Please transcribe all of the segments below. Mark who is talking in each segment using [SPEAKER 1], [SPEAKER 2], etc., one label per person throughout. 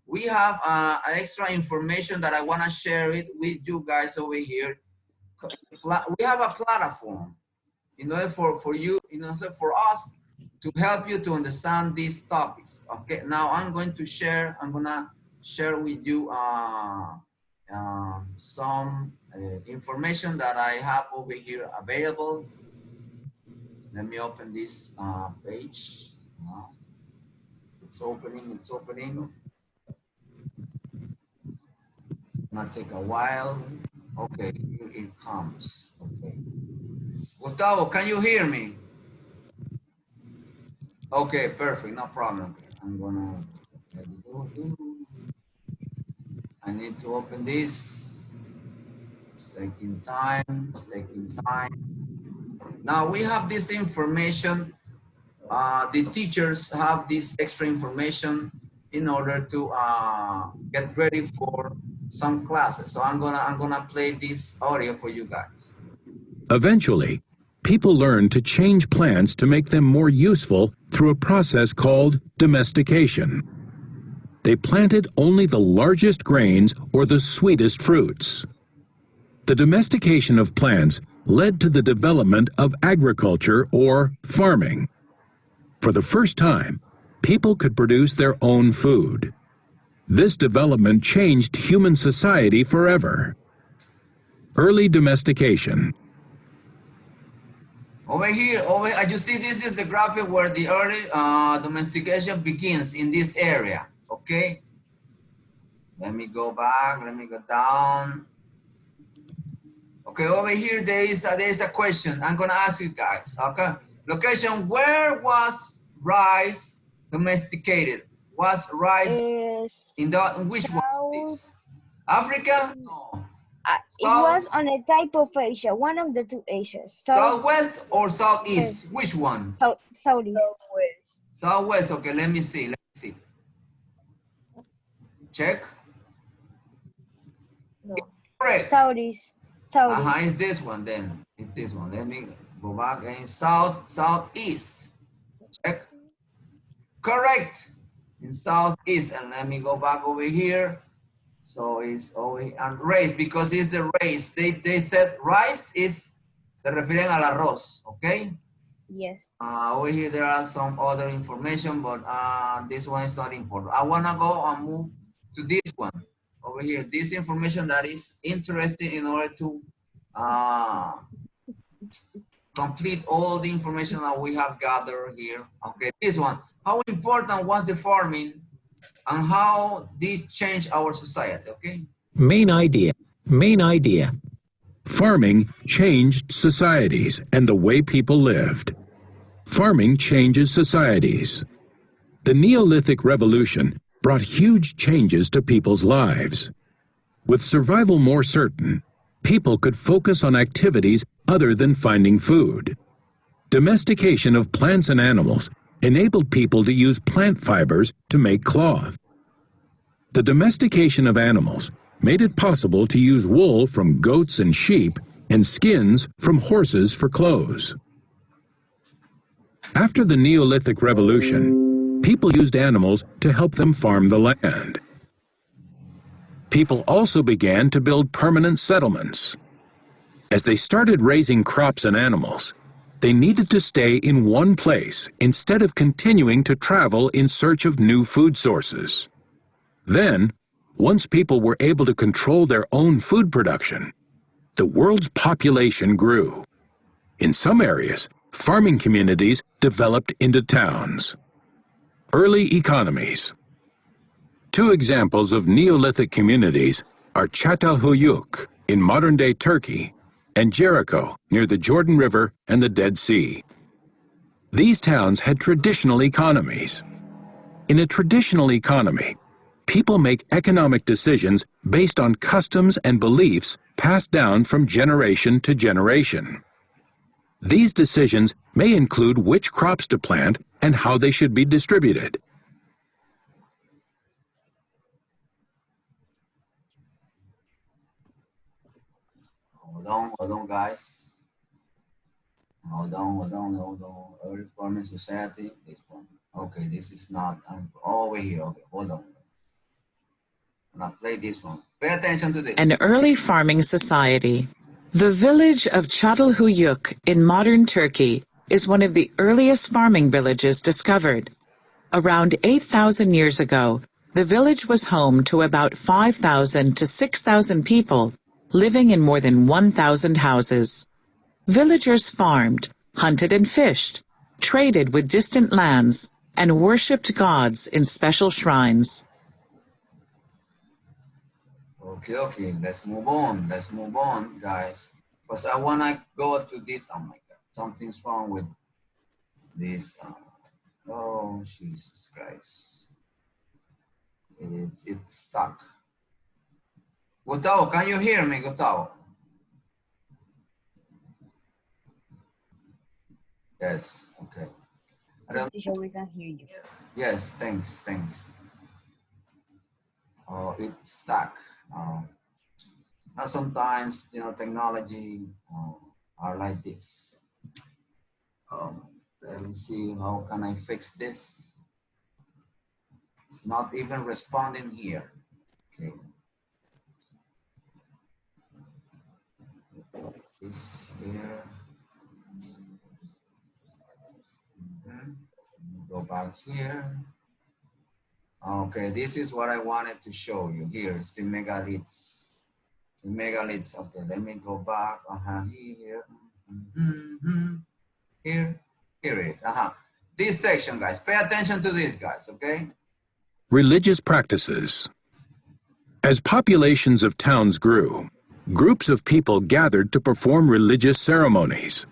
[SPEAKER 1] We have extra information that I want to share it with you guys over here. We have a platform in order for you, in order for us to help you to understand these topics. Okay, now I'm gonna share with you some information that I have over here available. Let me open this page. It's opening, it's opening. It's gonna take a while. Okay, here it comes. Okay. Gustavo, can you hear me? Okay, perfect, no problem. I'm gonna, I need to open this. It's taking time, it's taking time. Now we have this information. The teachers have this extra information in order to get ready for some classes. So I'm gonna play this audio for you guys.
[SPEAKER 2] Eventually, people learned to change plants to make them more useful through a process called domestication. They planted only the largest grains or the sweetest fruits. The domestication of plants led to the development of agriculture or farming. For the first time, people could produce their own food. This development changed human society forever. Early domestication.
[SPEAKER 1] Over here, as you see, this is the graphic where the early domestication begins in this area, okay? Let me go back, let me go down. Okay, over here, there is a question I'm gonna ask you guys, okay? Location, where was rice domesticated? Was rice in which one, please? Africa? No.
[SPEAKER 3] It was on a type of Asia, one of the two Asias.
[SPEAKER 1] Southwest or southeast? Which one?
[SPEAKER 3] Southeast.
[SPEAKER 1] Southwest, okay, let me see, let me see. Check.
[SPEAKER 3] No.
[SPEAKER 1] Correct.
[SPEAKER 3] Southeast.
[SPEAKER 1] It's this one then. It's this one. Let me go back in southeast. Check. Correct. In southeast. And let me go back over here. So it's over here. And rice, because it's the rice. They said rice is, se refieren al arroz, okay?
[SPEAKER 3] Yes.
[SPEAKER 1] Over here there are some other information, but this one is not important. I wanna go and move to this one. Over here, this information that is interesting in order to complete all the information that we have gathered here. Okay, this one. How important was the farming and how this changed our society, okay?
[SPEAKER 2] Main idea. Farming changed societies and the way people lived. Farming changes societies. The Neolithic Revolution brought huge changes to people's lives. With survival more certain, people could focus on activities other than finding food. Domestication of plants and animals enabled people to use plant fibers to make cloth. The domestication of animals made it possible to use wool from goats and sheep and skins from horses for clothes. After the Neolithic Revolution, people used animals to help them farm the land. People also began to build permanent settlements. As they started raising crops and animals, they needed to stay in one place instead of continuing to travel in search of new food sources. Then, once people were able to control their own food production, the world's population grew. In some areas, farming communities developed into towns. Early economies. Two examples of Neolithic communities are Çatalhöyük in modern-day Turkey and Jericho near the Jordan River and the Dead Sea. These towns had traditional economies. In a traditional economy, people make economic decisions based on customs and beliefs passed down from generation to generation. These decisions may include which crops to plant and how they should be distributed.
[SPEAKER 1] Hold on, guys. Hold on. Early farming society, this one. Okay, this is not over here. Okay, hold on. Now play this one. Pay attention to this.
[SPEAKER 4] An early farming society. The village of Çatalhöyük in modern Turkey is one of the earliest farming villages discovered. Around 8,000 years ago, the village was home to about 5,000 to 6,000 people living in more than 1,000 houses. Villagers farmed, hunted and fished, traded with distant lands, and worshipped gods in special shrines.
[SPEAKER 1] Okay, let's move on, guys. Because I want to go to this. Oh my God, something's wrong with this. Oh, Jesus Christ. It's stuck. Gustavo, can you hear me, Gustavo? Yes, okay. I don't.
[SPEAKER 3] Teacher, we can hear you.
[SPEAKER 1] Yes, thanks. Oh, it's stuck. Now sometimes, technology are like this. Let me see, how can I fix this? It's not even responding here. Okay. This here. Go back here. Okay, this is what I wanted to show you. Here, it's the megaliths. The megaliths. Okay, let me go back. Here. Here it is. This section, guys. Pay attention to this, guys, okay?
[SPEAKER 2] Religious practices. As populations of towns grew, groups of people gathered to perform religious ceremonies.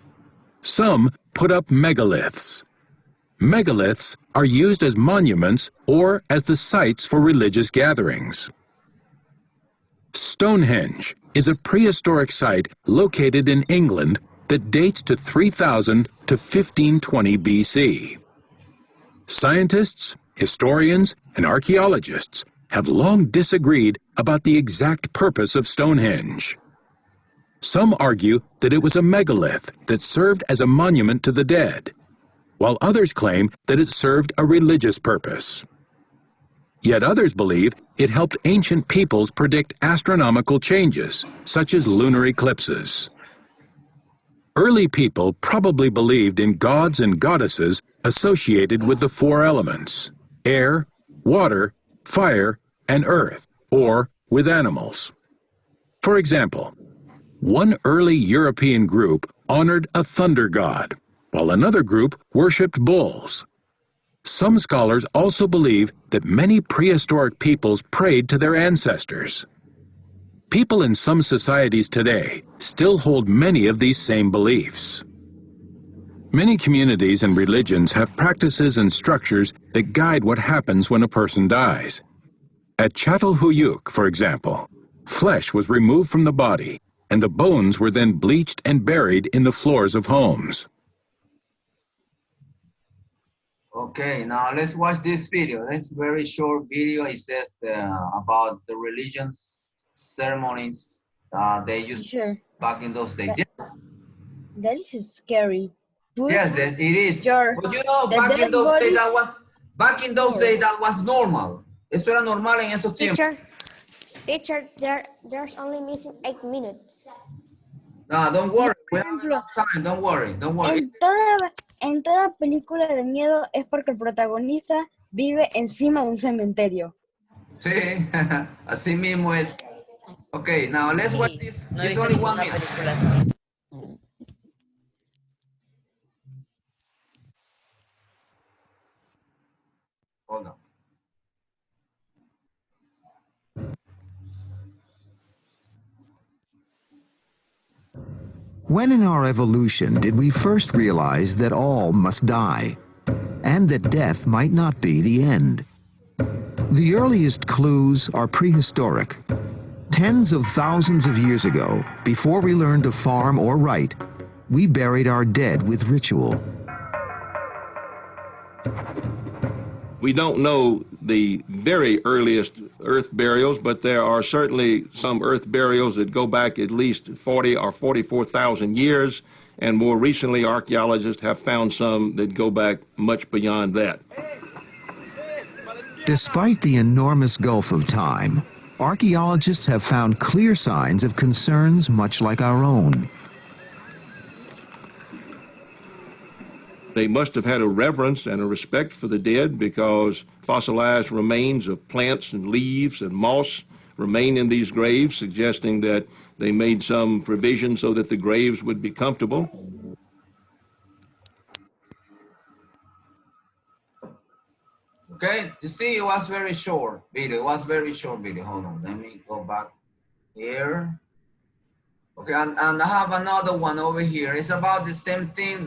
[SPEAKER 2] Some put up megaliths. Megaliths are used as monuments or as the sites for religious gatherings. Stonehenge is a prehistoric site located in England that dates to 3000 to 1520 BC. Scientists, historians, and archaeologists have long disagreed about the exact purpose of Stonehenge. Some argue that it was a megalith that served as a monument to the dead, while others claim that it served a religious purpose. Yet others believe it helped ancient peoples predict astronomical changes, such as lunar eclipses. Early people probably believed in gods and goddesses associated with the four elements: air, water, fire, and earth, or with animals. For example, one early European group honored a thunder god, while another group worshipped bulls. Some scholars also believe that many prehistoric peoples prayed to their ancestors. People in some societies today still hold many of these same beliefs. Many communities and religions have practices and structures that guide what happens when a person dies. At Çatalhöyük, for example, flesh was removed from the body, and the bones were then bleached and buried in the floors of homes.
[SPEAKER 1] Okay, now let's watch this video. It's a very short video. It says about the religions, ceremonies they used back in those days. Yes.
[SPEAKER 3] That is scary.
[SPEAKER 1] Yes, it is.
[SPEAKER 3] Sure.
[SPEAKER 1] But back in those days that was normal. Eso era normal en esos tiempos.
[SPEAKER 5] Teacher, there's only missing 8 minutes.
[SPEAKER 1] No, don't worry. We have enough time. Don't worry.
[SPEAKER 3] En toda película de miedo es porque el protagonista vive encima de un cementerio.
[SPEAKER 1] Sí, así mismo es. Okay, now let's watch this. It's only 1 minute. Hold on.
[SPEAKER 6] When in our evolution did we first realize that all must die, and that death might not be the end? The earliest clues are prehistoric. Tens of thousands of years ago, before we learned to farm or write, we buried our dead with ritual.
[SPEAKER 7] We don't know the very earliest earth burials, but there are certainly some earth burials that go back at least 40 or 44,000 years, and more recently archaeologists have found some that go back much beyond that.
[SPEAKER 6] Despite the enormous gulf of time, archaeologists have found clear signs of concerns much like our own.
[SPEAKER 7] They must have had a reverence and a respect for the dead, because fossilized remains of plants and leaves and moss remain in these graves, suggesting that they made some provision so that the graves would be comfortable.
[SPEAKER 1] Okay, you see, it was very short video. It was very short video. Hold on, let me go back here. Okay, and I have another one over here. It's about the same thing.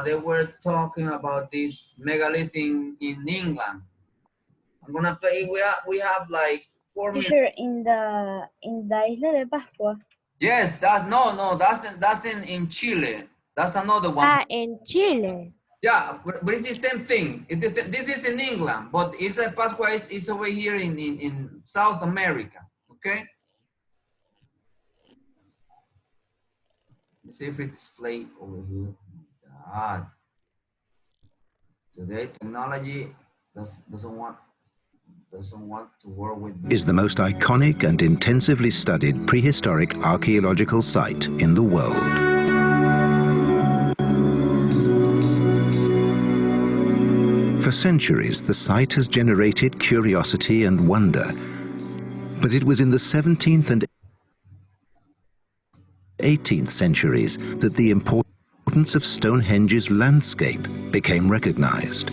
[SPEAKER 1] They were talking about this megalith in England. I'm gonna play. We have like 4 minutes.
[SPEAKER 3] Teacher, in the Isla de Pascua.
[SPEAKER 1] Yes, that's in Chile. That's another one.
[SPEAKER 5] Ah, in Chile.
[SPEAKER 1] Yeah, but it's the same thing. This is in England, but it's a Pascua is over here in South America. Okay. Let's see if it's displayed over here. God. Today technology doesn't want to work with me.
[SPEAKER 6] Is the most iconic and intensively studied prehistoric archaeological site in the world. For centuries, the site has generated curiosity and wonder. But it was in the 17th and 18th centuries that the importance of Stonehenge's landscape became recognized.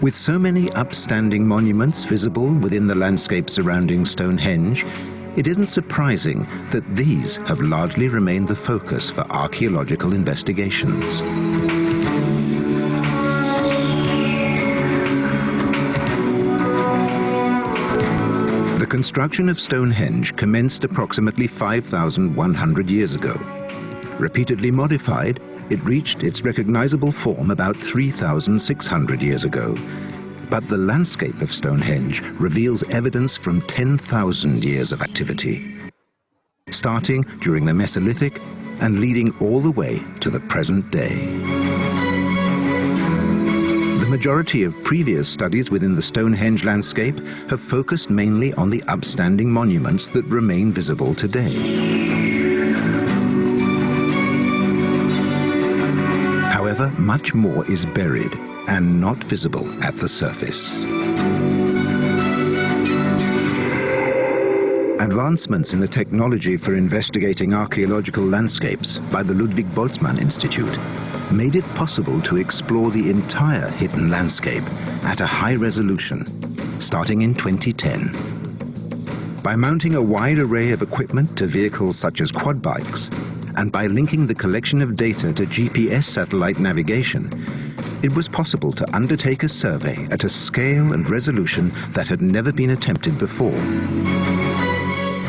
[SPEAKER 6] With so many upstanding monuments visible within the landscape surrounding Stonehenge, it isn't surprising that these have largely remained the focus for archaeological investigations. The construction of Stonehenge commenced approximately 5,100 years ago. Repeatedly modified, it reached its recognizable form about 3,600 years ago. But the landscape of Stonehenge reveals evidence from 10,000 years of activity, starting during the Mesolithic and leading all the way to the present day. The majority of previous studies within the Stonehenge landscape have focused mainly on the upstanding monuments that remain visible today. However, much more is buried and not visible at the surface. Advancements in the technology for investigating archaeological landscapes by the Ludwig Boltzmann Institute made it possible to explore the entire hidden landscape at a high resolution, starting in 2010. By mounting a wide array of equipment to vehicles such as quad bikes, and by linking the collection of data to GPS satellite navigation, it was possible to undertake a survey at a scale and resolution that had never been attempted before.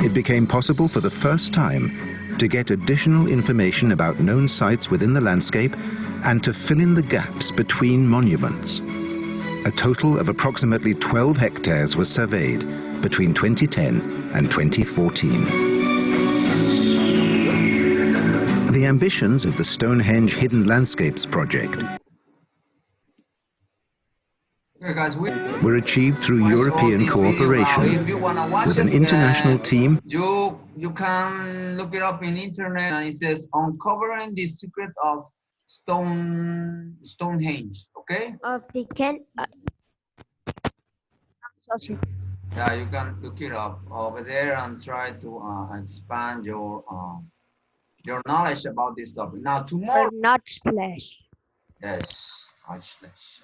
[SPEAKER 6] It became possible for the first time to get additional information about known sites within the landscape and to fill in the gaps between monuments. A total of approximately 12 hectares was surveyed between 2010 and 2014. The ambitions of the Stonehenge Hidden Landscapes project were achieved through European cooperation with an international team.
[SPEAKER 1] You can look it up in internet, and it says uncovering the secret of Stonehenge. Okay.
[SPEAKER 5] Of the Ken.
[SPEAKER 1] Yeah, you can look it up over there and try to expand your knowledge about this topic. Now tomorrow.
[SPEAKER 5] Or not slash.
[SPEAKER 1] Yes, slash.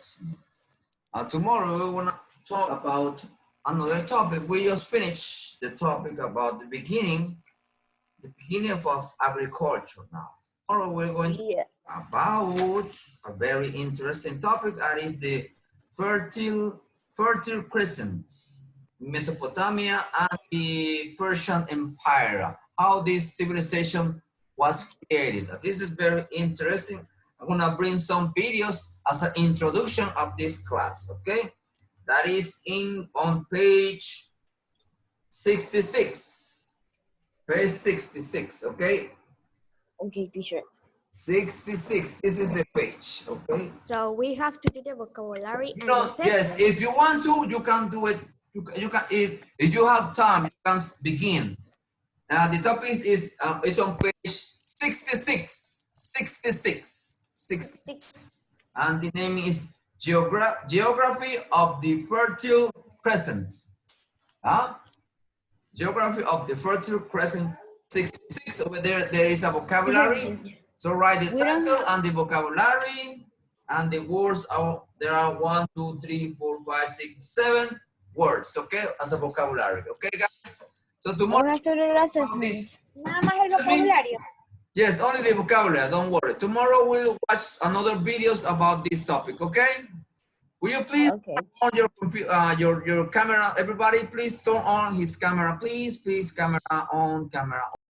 [SPEAKER 1] Tomorrow we want to talk about another topic. We just finished the topic about the beginning of agriculture. Now tomorrow we're going to talk about a very interesting topic, that is the fertile crescents, Mesopotamia and the Persian Empire, how this civilization was created. This is very interesting. I'm gonna bring some videos as an introduction of this class, okay? That is on page 66. Page 66, okay?
[SPEAKER 3] Okay, teacher.
[SPEAKER 1] 66, this is the page, okay?
[SPEAKER 5] So we have to do the vocabulary and listen.
[SPEAKER 1] Yes, if you want to, you can do it You can if you have time, you can begin. The topic is on page 66. 66. And the name is Geography of the Fertile Crescent. Geography of the Fertile Crescent 66. Over there is a vocabulary. So write the title and the vocabulary. And the words are, there are 1, 2, 3, 4, 5, 6, 7 words, okay, as a vocabulary, okay, guys? So tomorrow,
[SPEAKER 3] Nada más el vocabulario.
[SPEAKER 1] yes, only the vocabulary, don't worry. Tomorrow we'll watch another videos about this topic, okay? Will you please turn on your computer, your camera? Everybody, please turn on his camera, please. Please, camera on, camera